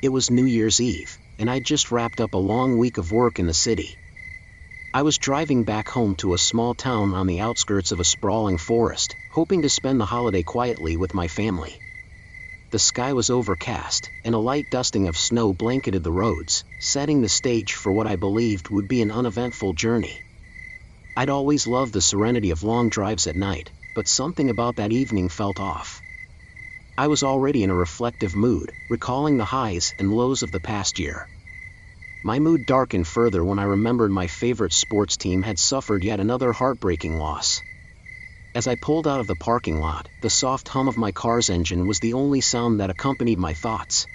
It was New Year's Eve, and I'd just wrapped up a long week of work in the city. I was driving back home to a small town on the outskirts of a sprawling forest, hoping to spend the holiday quietly with my family. The sky was overcast, and a light dusting of snow blanketed the roads, setting the stage for what I believed would be an uneventful journey. I'd always loved the serenity of long drives at night, but something about that evening felt off. I was already in a reflective mood, recalling the highs and lows of the past year. My mood darkened further when I remembered my favorite sports team had suffered yet another heartbreaking loss. As I pulled out of the parking lot, the soft hum of my car's engine was the only sound that accompanied my thoughts.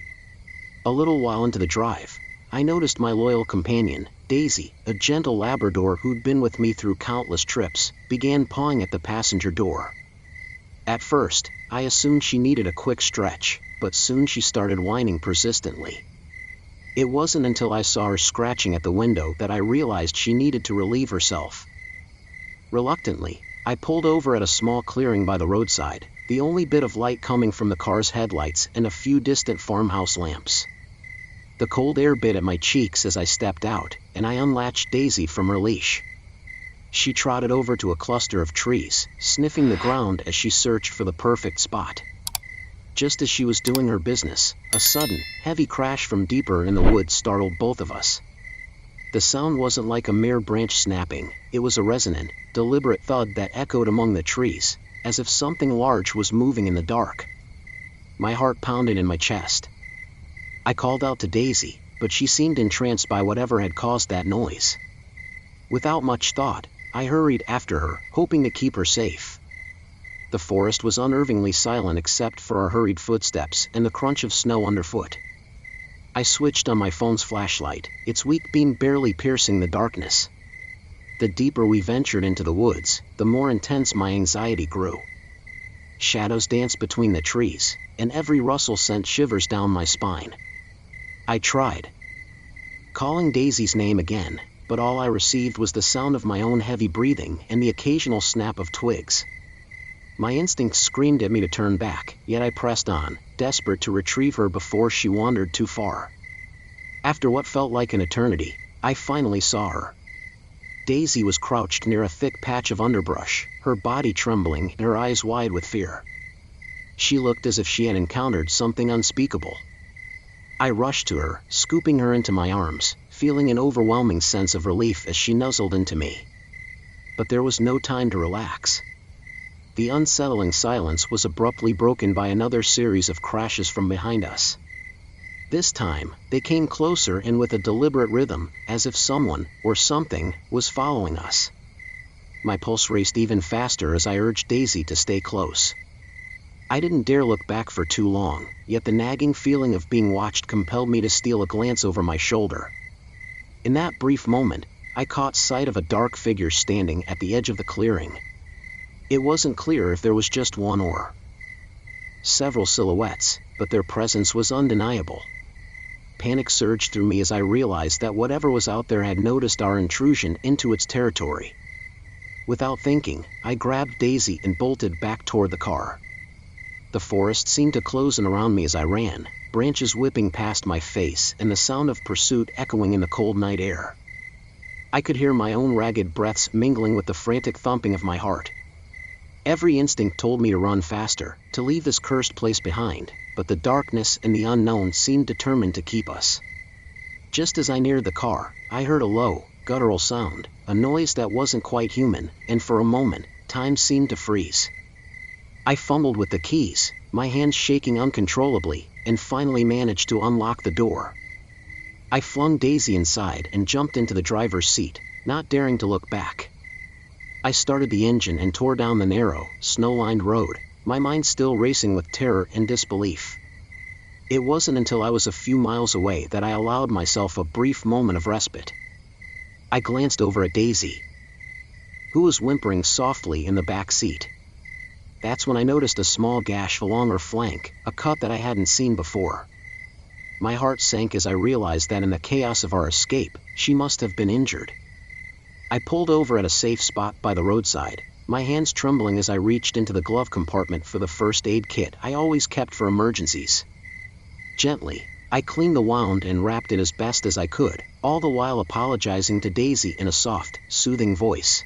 A little while into the drive, I noticed my loyal companion, Daisy, a gentle Labrador who'd been with me through countless trips, began pawing at the passenger door. At first, I assumed she needed a quick stretch, but soon she started whining persistently. It wasn't until I saw her scratching at the window that I realized she needed to relieve herself. Reluctantly, I pulled over at a small clearing by the roadside, the only bit of light coming from the car's headlights and a few distant farmhouse lamps. The cold air bit at my cheeks as I stepped out, and I unlatched Daisy from her leash. She trotted over to a cluster of trees, sniffing the ground as she searched for the perfect spot. Just as she was doing her business, a sudden, heavy crash from deeper in the woods startled both of us. The sound wasn't like a mere branch snapping, it was a resonant, deliberate thud that echoed among the trees, as if something large was moving in the dark. My heart pounded in my chest. I called out to Daisy, but she seemed entranced by whatever had caused that noise. Without much thought, I hurried after her, hoping to keep her safe. The forest was unnervingly silent except for our hurried footsteps and the crunch of snow underfoot. I switched on my phone's flashlight, its weak beam barely piercing the darkness. The deeper we ventured into the woods, the more intense my anxiety grew. Shadows danced between the trees, and every rustle sent shivers down my spine. I tried calling Daisy's name again, but all I received was the sound of my own heavy breathing and the occasional snap of twigs. My instincts screamed at me to turn back, yet I pressed on, desperate to retrieve her before she wandered too far. After what felt like an eternity, I finally saw her. Daisy was crouched near a thick patch of underbrush, her body trembling and her eyes wide with fear. She looked as if she had encountered something unspeakable. I rushed to her, scooping her into my arms, feeling an overwhelming sense of relief as she nuzzled into me. But there was no time to relax. The unsettling silence was abruptly broken by another series of crashes from behind us. This time, they came closer and with a deliberate rhythm, as if someone, or something, was following us. My pulse raced even faster as I urged Daisy to stay close. I didn't dare look back for too long, yet the nagging feeling of being watched compelled me to steal a glance over my shoulder. In that brief moment, I caught sight of a dark figure standing at the edge of the clearing. It wasn't clear if there was just one or several silhouettes, but their presence was undeniable. Panic surged through me as I realized that whatever was out there had noticed our intrusion into its territory. Without thinking, I grabbed Daisy and bolted back toward the car. The forest seemed to close in around me as I ran, branches whipping past my face and the sound of pursuit echoing in the cold night air. I could hear my own ragged breaths mingling with the frantic thumping of my heart. Every instinct told me to run faster, to leave this cursed place behind, but the darkness and the unknown seemed determined to keep us. Just as I neared the car, I heard a low, guttural sound, a noise that wasn't quite human, and for a moment, time seemed to freeze. I fumbled with the keys, my hands shaking uncontrollably, and finally managed to unlock the door. I flung Daisy inside and jumped into the driver's seat, not daring to look back. I started the engine and tore down the narrow, snow-lined road, my mind still racing with terror and disbelief. It wasn't until I was a few miles away that I allowed myself a brief moment of respite. I glanced over at Daisy, who was whimpering softly in the back seat. That's when I noticed a small gash along her flank, a cut that I hadn't seen before. My heart sank as I realized that in the chaos of our escape, she must have been injured. I pulled over at a safe spot by the roadside, my hands trembling as I reached into the glove compartment for the first aid kit I always kept for emergencies. Gently, I cleaned the wound and wrapped it as best as I could, all the while apologizing to Daisy in a soft, soothing voice.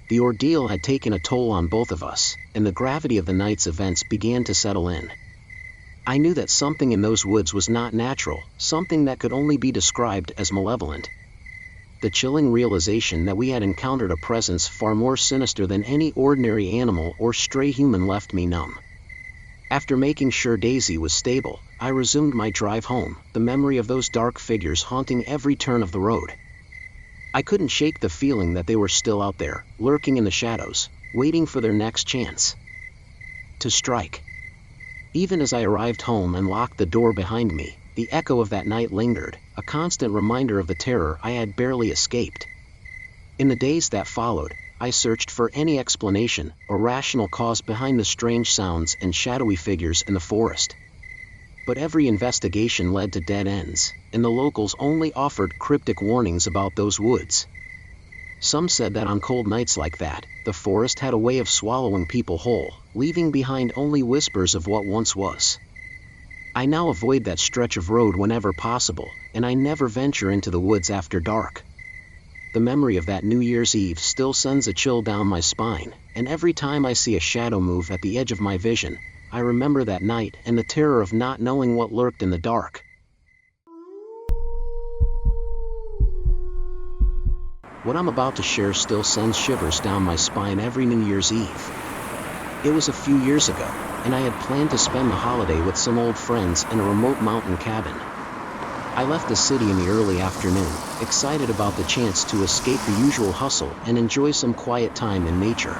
The ordeal had taken a toll on both of us, and the gravity of the night's events began to settle in. I knew that something in those woods was not natural, something that could only be described as malevolent. The chilling realization that we had encountered a presence far more sinister than any ordinary animal or stray human left me numb. After making sure Daisy was stable, I resumed my drive home, the memory of those dark figures haunting every turn of the road. I couldn't shake the feeling that they were still out there, lurking in the shadows, waiting for their next chance to strike. Even as I arrived home and locked the door behind me, the echo of that night lingered, a constant reminder of the terror I had barely escaped. In the days that followed, I searched for any explanation or rational cause behind the strange sounds and shadowy figures in the forest. But every investigation led to dead ends, and the locals only offered cryptic warnings about those woods. Some said that on cold nights like that, the forest had a way of swallowing people whole, leaving behind only whispers of what once was. I now avoid that stretch of road whenever possible, and I never venture into the woods after dark. The memory of that New Year's Eve still sends a chill down my spine, and every time I see a shadow move at the edge of my vision, I remember that night and the terror of not knowing what lurked in the dark. What I'm about to share still sends shivers down my spine every New Year's Eve. It was a few years ago, and I had planned to spend the holiday with some old friends in a remote mountain cabin. I left the city in the early afternoon, excited about the chance to escape the usual hustle and enjoy some quiet time in nature.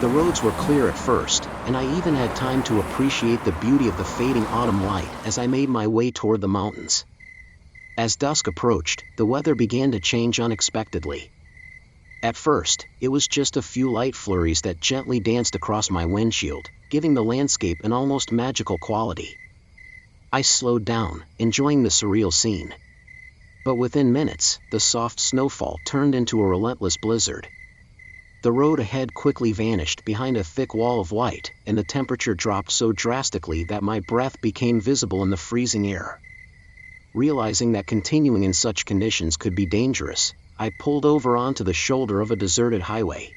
The roads were clear at first, and I even had time to appreciate the beauty of the fading autumn light as I made my way toward the mountains. As dusk approached, the weather began to change unexpectedly. At first, it was just a few light flurries that gently danced across my windshield, giving the landscape an almost magical quality. I slowed down, enjoying the surreal scene. But within minutes, the soft snowfall turned into a relentless blizzard. The road ahead quickly vanished behind a thick wall of white, and the temperature dropped so drastically that my breath became visible in the freezing air. Realizing that continuing in such conditions could be dangerous, I pulled over onto the shoulder of a deserted highway.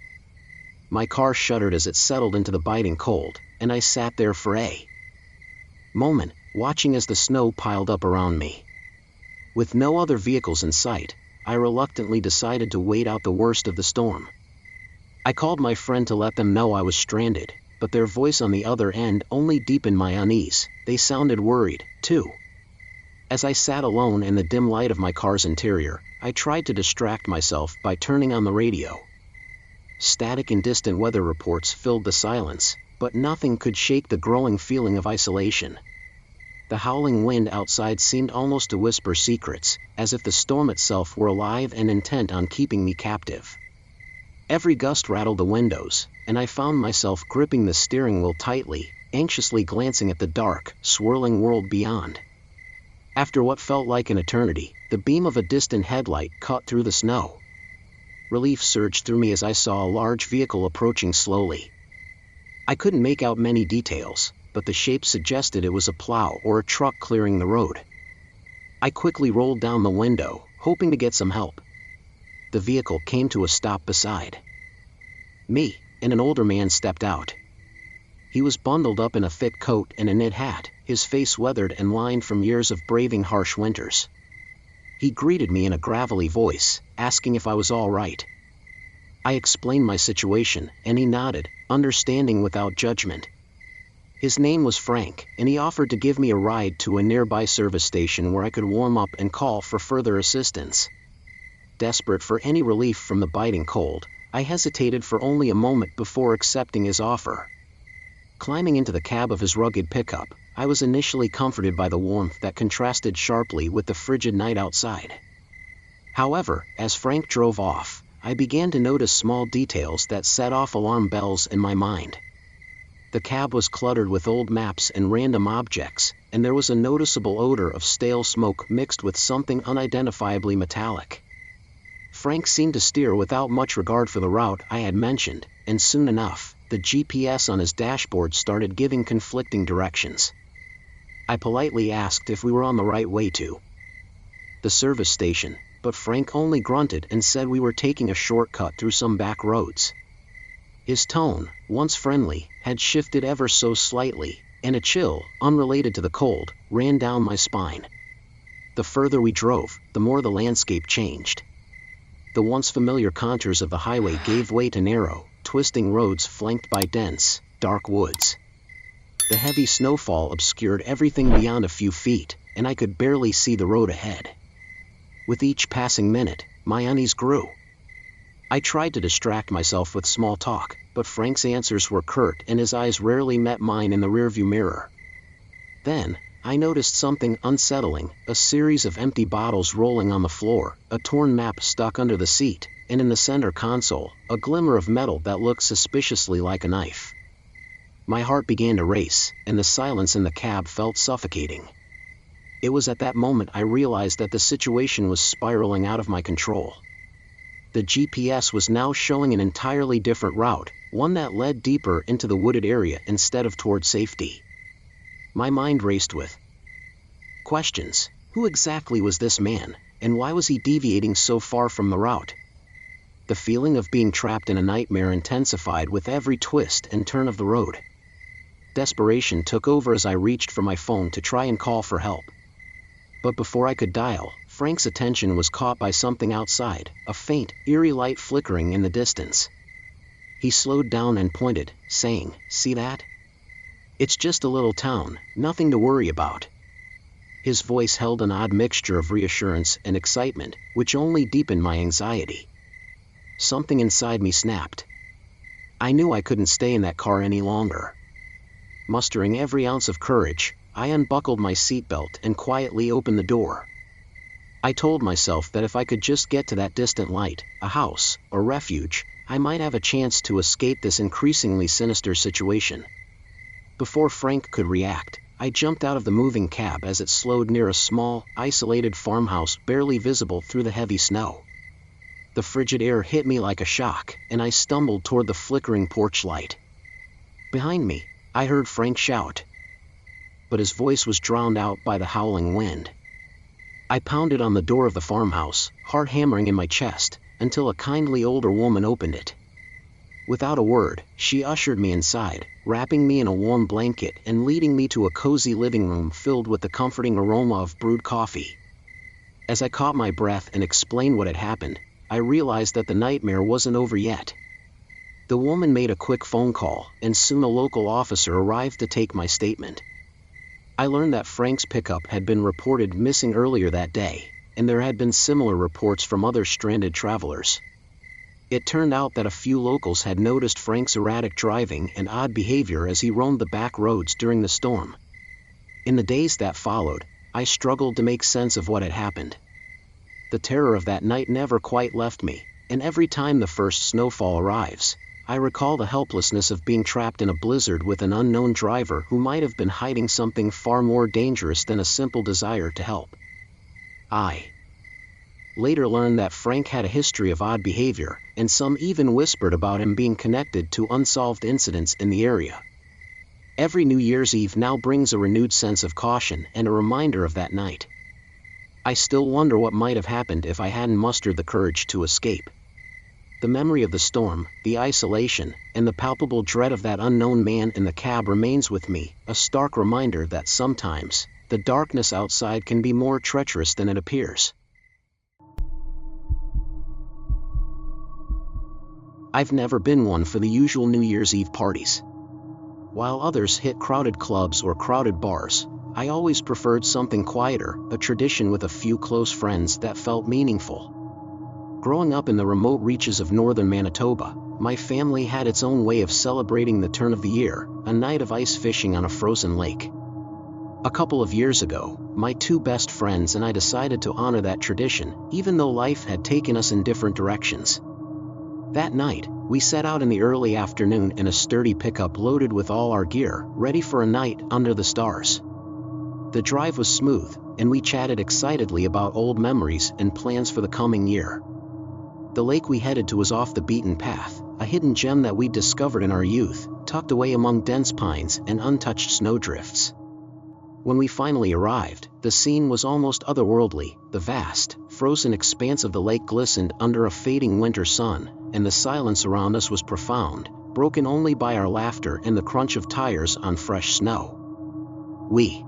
My car shuddered as it settled into the biting cold, and I sat there for a moment, watching as the snow piled up around me. With no other vehicles in sight, I reluctantly decided to wait out the worst of the storm. I called my friend to let them know I was stranded, but their voice on the other end only deepened my unease. They sounded worried, too. As I sat alone in the dim light of my car's interior, I tried to distract myself by turning on the radio. Static and distant weather reports filled the silence, but nothing could shake the growing feeling of isolation. The howling wind outside seemed almost to whisper secrets, as if the storm itself were alive and intent on keeping me captive. Every gust rattled the windows, and I found myself gripping the steering wheel tightly, anxiously glancing at the dark, swirling world beyond. After what felt like an eternity, the beam of a distant headlight cut through the snow. Relief surged through me as I saw a large vehicle approaching slowly. I couldn't make out many details, but the shape suggested it was a plow or a truck clearing the road. I quickly rolled down the window, hoping to get some help. The vehicle came to a stop beside me, and an older man stepped out. He was bundled up in a thick coat and a knit hat, his face weathered and lined from years of braving harsh winters. He greeted me in a gravelly voice, asking if I was all right. I explained my situation, and he nodded, understanding without judgment. His name was Frank, and he offered to give me a ride to a nearby service station where I could warm up and call for further assistance. Desperate for any relief from the biting cold, I hesitated for only a moment before accepting his offer. Climbing into the cab of his rugged pickup, I was initially comforted by the warmth that contrasted sharply with the frigid night outside. However, as Frank drove off, I began to notice small details that set off alarm bells in my mind. The cab was cluttered with old maps and random objects, and there was a noticeable odor of stale smoke mixed with something unidentifiably metallic. Frank seemed to steer without much regard for the route I had mentioned, and soon enough, the GPS on his dashboard started giving conflicting directions. I politely asked if we were on the right way to the service station, but Frank only grunted and said we were taking a shortcut through some back roads. His tone, once friendly, had shifted ever so slightly, and a chill, unrelated to the cold, ran down my spine. The further we drove, the more the landscape changed. The once familiar contours of the highway gave way to narrow, twisting roads flanked by dense, dark woods. The heavy snowfall obscured everything beyond a few feet, and I could barely see the road ahead. With each passing minute, my unease grew. I tried to distract myself with small talk, but Frank's answers were curt and his eyes rarely met mine in the rearview mirror. Then, I noticed something unsettling, a series of empty bottles rolling on the floor, a torn map stuck under the seat, and in the center console, a glimmer of metal that looked suspiciously like a knife. My heart began to race, and the silence in the cab felt suffocating. It was at that moment I realized that the situation was spiraling out of my control. The GPS was now showing an entirely different route, one that led deeper into the wooded area instead of toward safety. My mind raced with questions. Who exactly was this man, and why was he deviating so far from the route? The feeling of being trapped in a nightmare intensified with every twist and turn of the road. Desperation took over as I reached for my phone to try and call for help. But before I could dial, Frank's attention was caught by something outside, a faint, eerie light flickering in the distance. He slowed down and pointed, saying, "See that? It's just a little town, nothing to worry about." His voice held an odd mixture of reassurance and excitement, which only deepened my anxiety. Something inside me snapped. I knew I couldn't stay in that car any longer. Mustering every ounce of courage, I unbuckled my seatbelt and quietly opened the door. I told myself that if I could just get to that distant light, a house, or refuge, I might have a chance to escape this increasingly sinister situation. Before Frank could react, I jumped out of the moving cab as it slowed near a small, isolated farmhouse barely visible through the heavy snow. The frigid air hit me like a shock, and I stumbled toward the flickering porch light. Behind me, I heard Frank shout, but his voice was drowned out by the howling wind. I pounded on the door of the farmhouse, heart hammering in my chest, until a kindly older woman opened it. Without a word, she ushered me inside, wrapping me in a warm blanket and leading me to a cozy living room filled with the comforting aroma of brewed coffee. As I caught my breath and explained what had happened, I realized that the nightmare wasn't over yet. The woman made a quick phone call, and soon a local officer arrived to take my statement. I learned that Frank's pickup had been reported missing earlier that day, and there had been similar reports from other stranded travelers. It turned out that a few locals had noticed Frank's erratic driving and odd behavior as he roamed the back roads during the storm. In the days that followed, I struggled to make sense of what had happened. The terror of that night never quite left me, and every time the first snowfall arrives, I recall the helplessness of being trapped in a blizzard with an unknown driver who might have been hiding something far more dangerous than a simple desire to help. I later learned that Frank had a history of odd behavior, and some even whispered about him being connected to unsolved incidents in the area. Every New Year's Eve now brings a renewed sense of caution and a reminder of that night. I still wonder what might have happened if I hadn't mustered the courage to escape. The memory of the storm, the isolation, and the palpable dread of that unknown man in the cab remains with me, a stark reminder that sometimes, the darkness outside can be more treacherous than it appears. I've never been one for the usual New Year's Eve parties. While others hit crowded clubs or crowded bars, I always preferred something quieter, a tradition with a few close friends that felt meaningful. Growing up in the remote reaches of northern Manitoba, my family had its own way of celebrating the turn of the year, a night of ice fishing on a frozen lake. A couple of years ago, my two best friends and I decided to honor that tradition, even though life had taken us in different directions. That night, we set out in the early afternoon in a sturdy pickup loaded with all our gear, ready for a night under the stars. The drive was smooth, and we chatted excitedly about old memories and plans for the coming year. The lake we headed to was off the beaten path, a hidden gem that we'd discovered in our youth, tucked away among dense pines and untouched snowdrifts. When we finally arrived, the scene was almost otherworldly. The vast, frozen expanse of the lake glistened under a fading winter sun, and the silence around us was profound, broken only by our laughter and the crunch of tires on fresh snow. We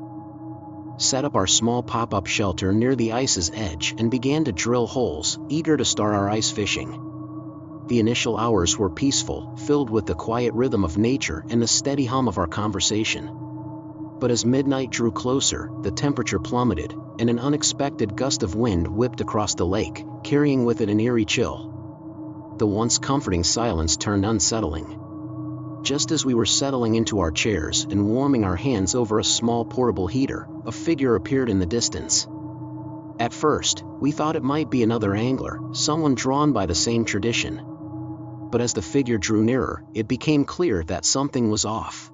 set up our small pop-up shelter near the ice's edge and began to drill holes, eager to start our ice fishing. The initial hours were peaceful, filled with the quiet rhythm of nature and the steady hum of our conversation. But as midnight drew closer, the temperature plummeted, and an unexpected gust of wind whipped across the lake, carrying with it an eerie chill. The once comforting silence turned unsettling. Just as we were settling into our chairs and warming our hands over a small portable heater, a figure appeared in the distance. At first, we thought it might be another angler, someone drawn by the same tradition. But as the figure drew nearer, it became clear that something was off.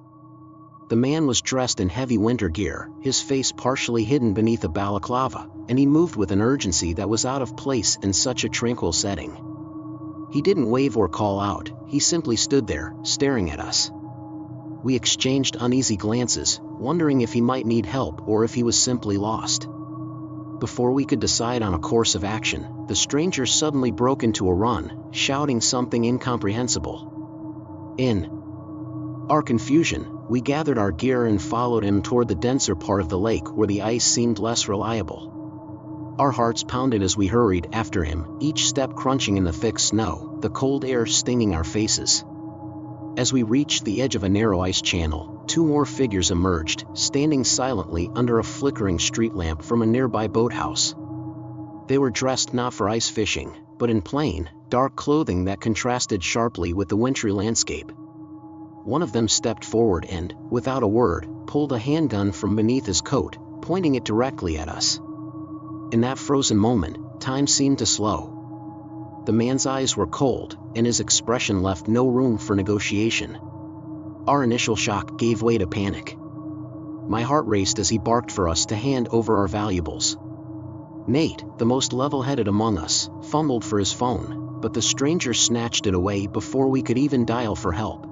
The man was dressed in heavy winter gear, his face partially hidden beneath a balaclava, and he moved with an urgency that was out of place in such a tranquil setting. He didn't wave or call out, he simply stood there, staring at us. We exchanged uneasy glances, wondering if he might need help or if he was simply lost. Before we could decide on a course of action, the stranger suddenly broke into a run, shouting something incomprehensible. In our confusion, we gathered our gear and followed him toward the denser part of the lake where the ice seemed less reliable. Our hearts pounded as we hurried after him, each step crunching in the thick snow, the cold air stinging our faces. As we reached the edge of a narrow ice channel, two more figures emerged, standing silently under a flickering street lamp from a nearby boathouse. They were dressed not for ice fishing, but in plain, dark clothing that contrasted sharply with the wintry landscape. One of them stepped forward and, without a word, pulled a handgun from beneath his coat, pointing it directly at us. In that frozen moment, time seemed to slow. The man's eyes were cold, and his expression left no room for negotiation. Our initial shock gave way to panic. My heart raced as he barked for us to hand over our valuables. Nate, the most level-headed among us, fumbled for his phone, but the stranger snatched it away before we could even dial for help.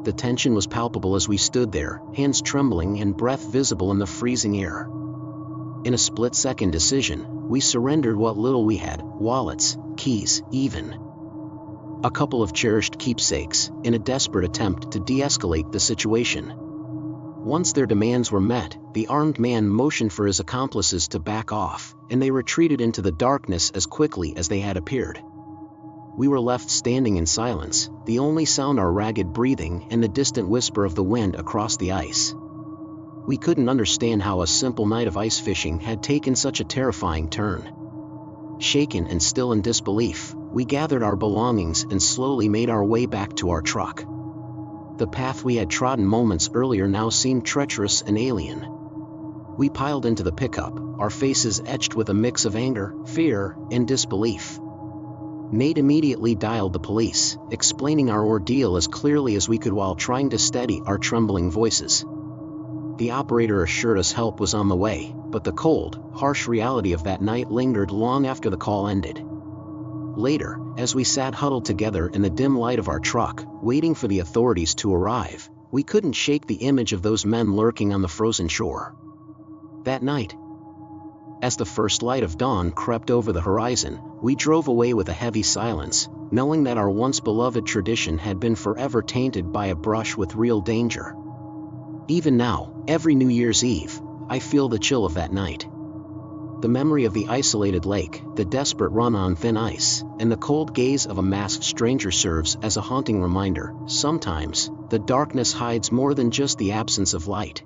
The tension was palpable as we stood there, hands trembling and breath visible in the freezing air. In a split-second decision, we surrendered what little we had, wallets, keys, even a couple of cherished keepsakes, in a desperate attempt to de-escalate the situation. Once their demands were met, the armed man motioned for his accomplices to back off, and they retreated into the darkness as quickly as they had appeared. We were left standing in silence, the only sound our ragged breathing and the distant whisper of the wind across the ice. We couldn't understand how a simple night of ice fishing had taken such a terrifying turn. Shaken and still in disbelief, we gathered our belongings and slowly made our way back to our truck. The path we had trodden moments earlier now seemed treacherous and alien. We piled into the pickup, our faces etched with a mix of anger, fear, and disbelief. Nate immediately dialed the police, explaining our ordeal as clearly as we could while trying to steady our trembling voices. The operator assured us help was on the way, but the cold, harsh reality of that night lingered long after the call ended. Later, as we sat huddled together in the dim light of our truck, waiting for the authorities to arrive, we couldn't shake the image of those men lurking on the frozen shore. That night, as the first light of dawn crept over the horizon, we drove away with a heavy silence, knowing that our once beloved tradition had been forever tainted by a brush with real danger. Even now, every New Year's Eve, I feel the chill of that night. The memory of the isolated lake, the desperate run on thin ice, and the cold gaze of a masked stranger serves as a haunting reminder. Sometimes, the darkness hides more than just the absence of light.